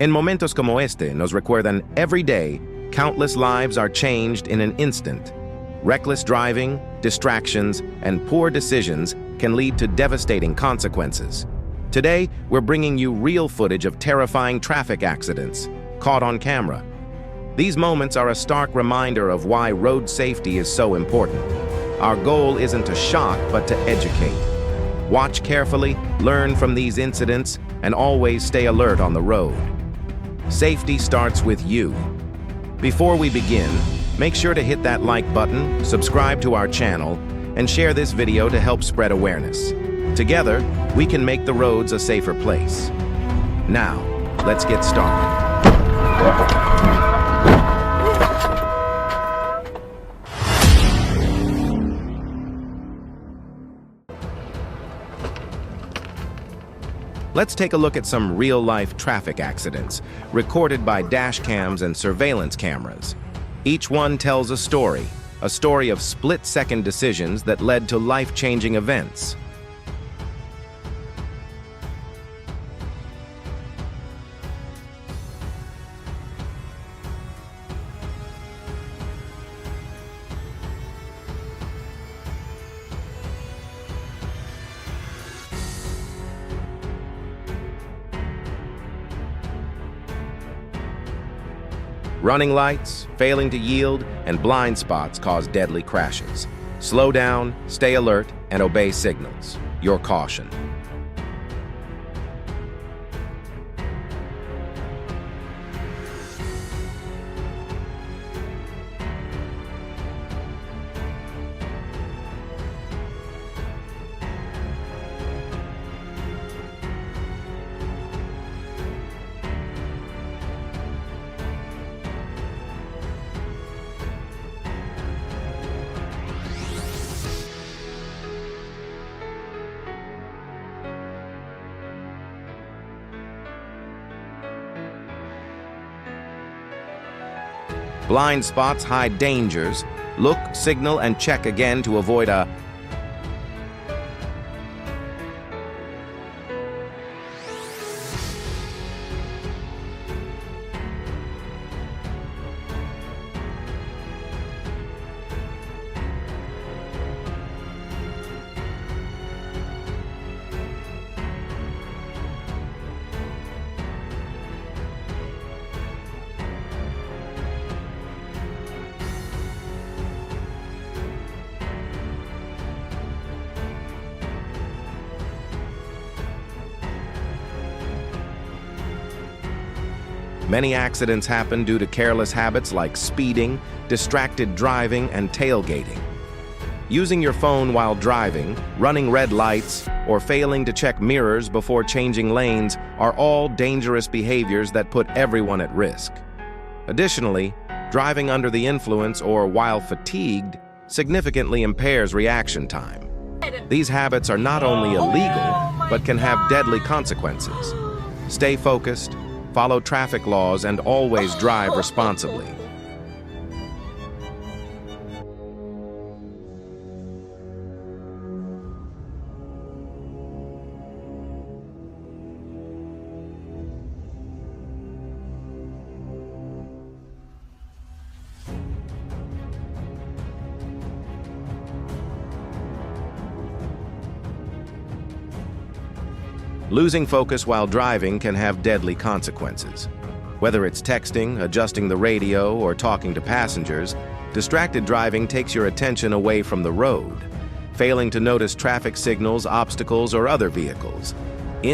En momentos como este nos recuerdan every day, countless lives are changed in an instant. Reckless driving, distractions, and poor decisions can lead to devastating consequences. Today, we're bringing you real footage of terrifying traffic accidents, caught on camera. These moments are a stark reminder of why road safety is so important. Our goal isn't to shock, but to educate. Watch carefully, learn from these incidents, and always stay alert on the road. Safety starts with you. Before we begin, make sure to hit that like button, subscribe to our channel, and share this video to help spread awareness. Together, we can make the roads a safer place. Now, let's get started. Let's take a look at some real-life traffic accidents recorded by dash cams and surveillance cameras. Each one tells a story of split-second decisions that led to life-changing events. Running lights, failing to yield, and blind spots cause deadly crashes. Slow down, stay alert, and obey signals. Your caution. Blind spots hide dangers. Look, signal, and check again to avoid a Many accidents happen due to careless habits like speeding, distracted driving, and tailgating. Using your phone while driving, running red lights, or failing to check mirrors before changing lanes are all dangerous behaviors that put everyone at risk. Additionally, driving under the influence or while fatigued significantly impairs reaction time. These habits are not only illegal, but can have deadly consequences. Stay focused, follow traffic laws, and always drive responsibly. Losing focus while driving can have deadly consequences. Whether it's texting, adjusting the radio, or talking to passengers, distracted driving takes your attention away from the road, failing to notice traffic signals, obstacles, or other vehicles.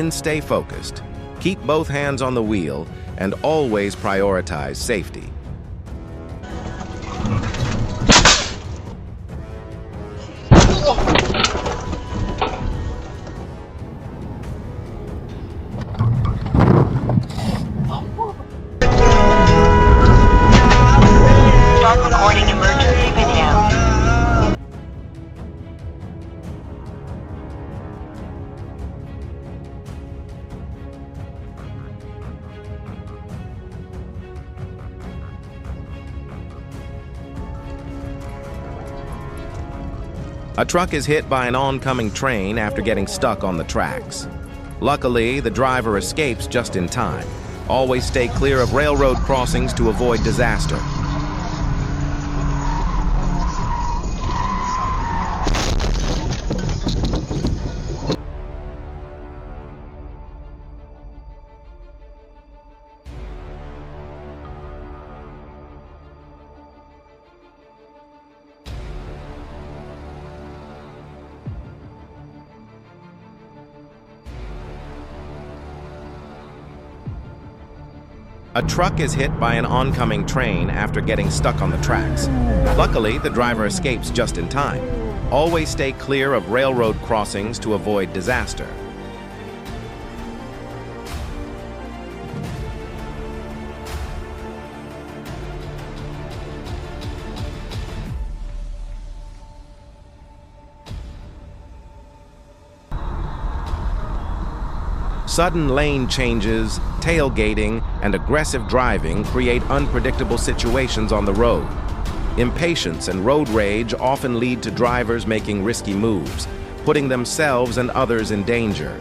Stay focused, keep both hands on the wheel, and always prioritize safety. Recording emergency video. A truck is hit by an oncoming train after getting stuck on the tracks. Luckily, the driver escapes just in time. Always stay clear of railroad crossings to avoid disaster. A truck is hit by an oncoming train after getting stuck on the tracks. Luckily, the driver escapes just in time. Always stay clear of railroad crossings to avoid disaster. Sudden lane changes, tailgating, and aggressive driving create unpredictable situations on the road. Impatience and road rage often lead to drivers making risky moves, putting themselves and others in danger.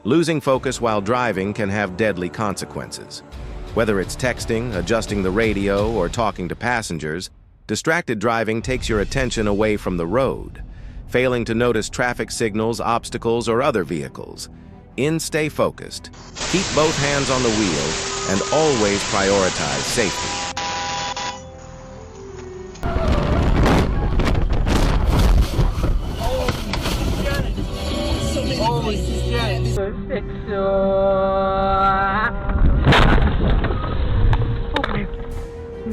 Losing focus while driving can have deadly consequences. Whether it's texting, adjusting the radio, or talking to passengers, distracted driving takes your attention away from the road, failing to notice traffic signals, obstacles, or other vehicles. Stay focused, keep both hands on the wheel, and always prioritize safety.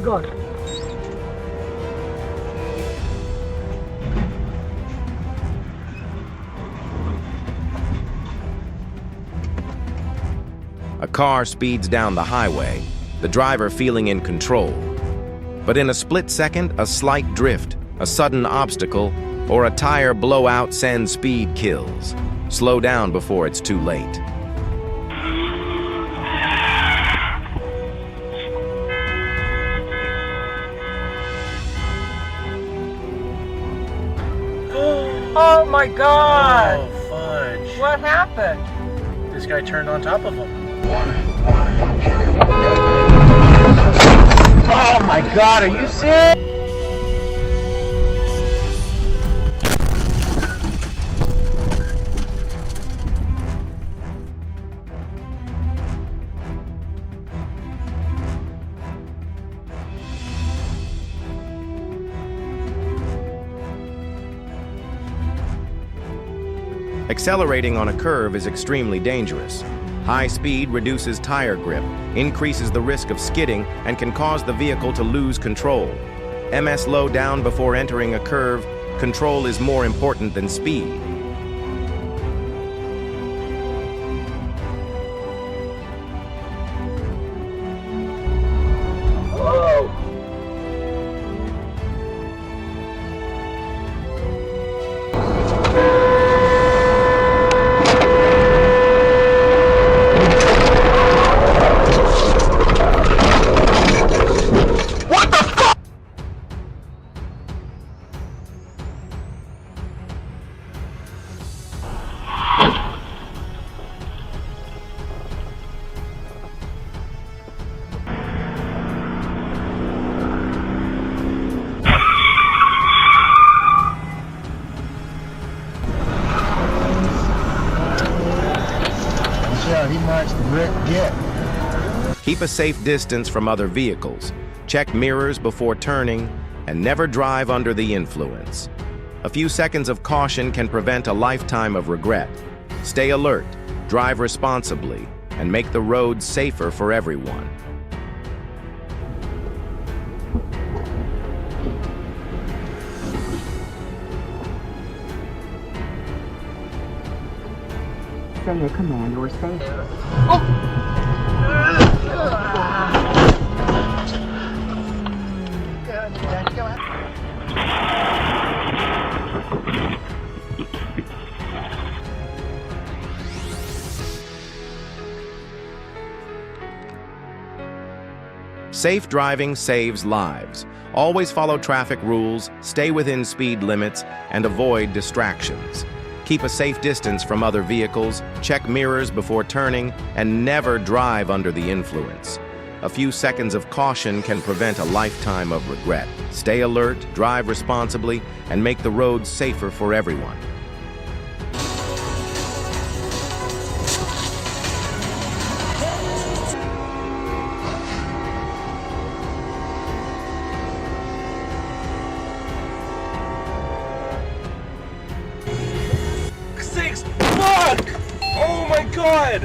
God. A car speeds down the highway, the driver feeling in control. But in a split second, a slight drift, a sudden obstacle, or a tire blowout sends speed kills. Slow down before it's too late. Oh my God! Oh, fudge. What happened? This guy turned on top of him. Oh my God, are you serious? Accelerating on a curve is extremely dangerous. High speed reduces tire grip, increases the risk of skidding, and can cause the vehicle to lose control. Slow down before entering a curve. Control is more important than speed. He marched the brick dip. Keep a safe distance from other vehicles. Check mirrors before turning, and never drive under the influence. A few seconds of caution can prevent a lifetime of regret. Stay alert, drive responsibly, and make the roads safer for everyone. Say a command or say. Safe driving saves lives. Always follow traffic rules, stay within speed limits, and avoid distractions. Keep a safe distance from other vehicles, check mirrors before turning, and never drive under the influence. A few seconds of caution can prevent a lifetime of regret. Stay alert, drive responsibly, and make the roads safer for everyone. Fuck! Oh my god!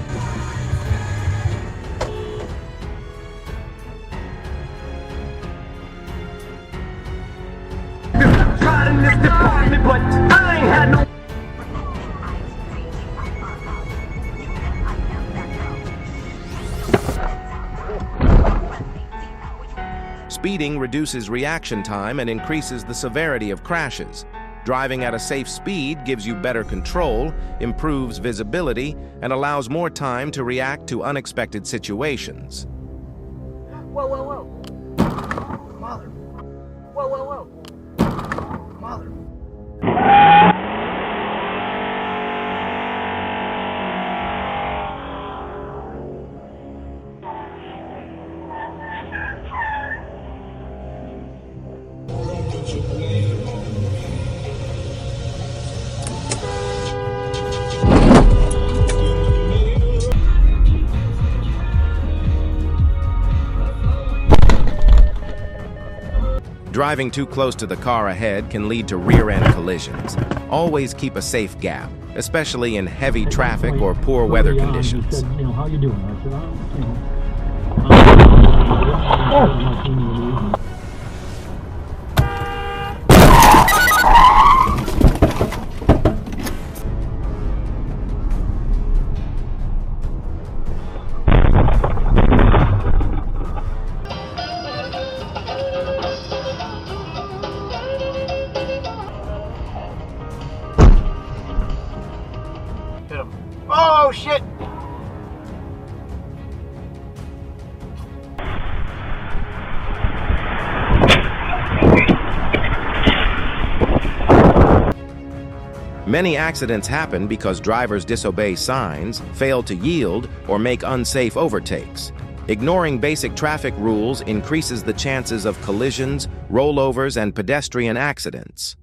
Tried in this department, but I ain't had no. Speeding reduces reaction time and increases the severity of crashes. Driving at a safe speed gives you better control, improves visibility, and allows more time to react to unexpected situations. Whoa, whoa, whoa. Mother. Whoa, whoa, whoa. Mother. Driving too close to the car ahead can lead to rear-end collisions. Always keep a safe gap, especially in heavy traffic or poor weather conditions. Said, how you doing? I said, Hit him. Oh, shit! Many accidents happen because drivers disobey signs, fail to yield, or make unsafe overtakes. Ignoring basic traffic rules increases the chances of collisions, rollovers, and pedestrian accidents.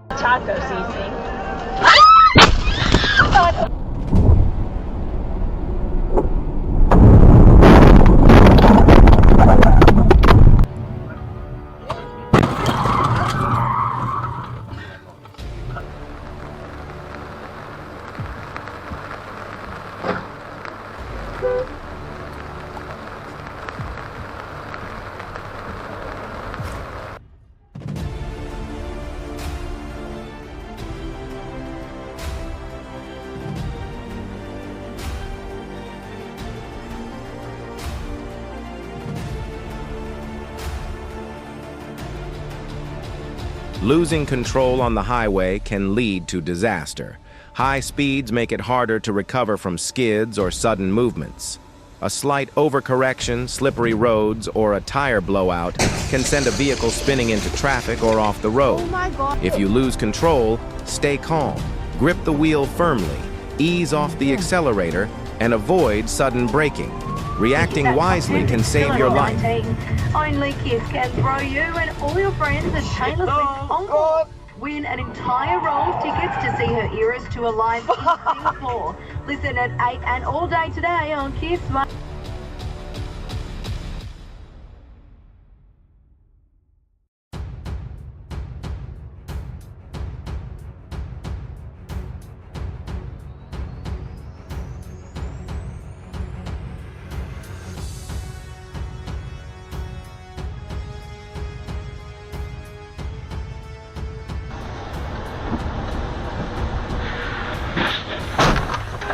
Taco seasoning. Losing control on the highway can lead to disaster. High speeds make it harder to recover from skids or sudden movements. A slight overcorrection, slippery roads, or a tire blowout can send a vehicle spinning into traffic or off the road. If you lose control, stay calm. Grip the wheel firmly, ease off the accelerator, and avoid sudden braking. Reacting wisely can save your life. Only Kiss can throw you and all your friends a Taylor Swift encore. Win an entire roll of tickets to see her Eras Tour live in Singapore. Listen at 8 and all day today on Kiss.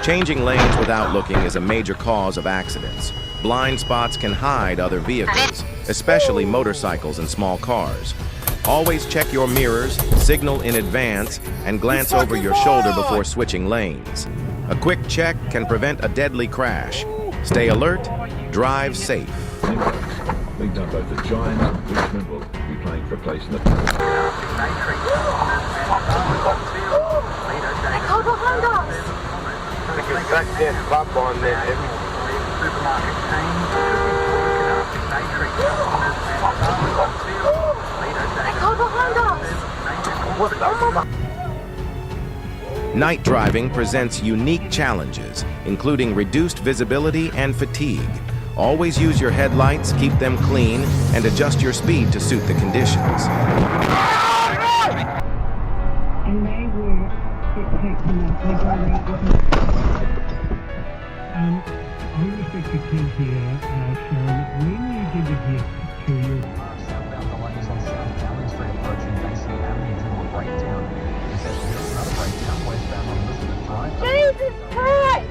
Changing lanes without looking is a major cause of accidents. Blind spots can hide other vehicles, especially motorcycles and small cars. Always check your mirrors, signal in advance, and glance over your shoulder before switching lanes. A quick check can prevent a deadly crash. Stay alert, Drive safe. Being done both the Giants and Richmond will be playing for a place in the... Back there, club on there. Night driving presents unique challenges, including reduced visibility and fatigue. Always use your headlights, keep them clean, and adjust your speed to suit the conditions. And they will dictate to me. We respect the kid here, Sharon. When you give a gift to your southbound delays on South Dowling Street approaching Mason Avenue due to a breakdown. There's another breakdown westbound on Elizabeth Drive. Jesus Christ!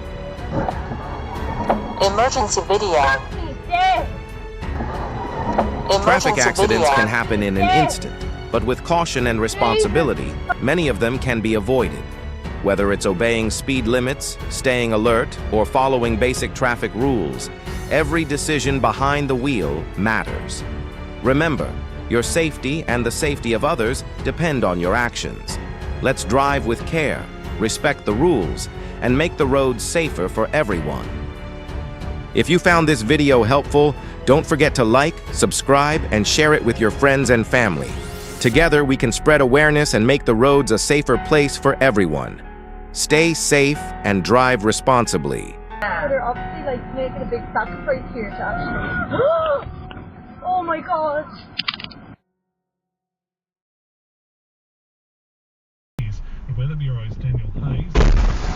Emergency video. Traffic accidents video. can happen in an instant, but with caution and responsibility, many of them can be avoided. Whether it's obeying speed limits, staying alert, or following basic traffic rules, every decision behind the wheel matters. Remember, your safety and the safety of others depend on your actions. Let's drive with care, respect the rules, and make the roads safer for everyone. If you found this video helpful, don't forget to like, subscribe, and share it with your friends and family. Together, we can spread awareness and make the roads a safer place for everyone. Stay safe and drive responsibly. They're obviously like making a big sacrifice here to actually. Oh my god! The Weather Bureau's Daniel Hayes.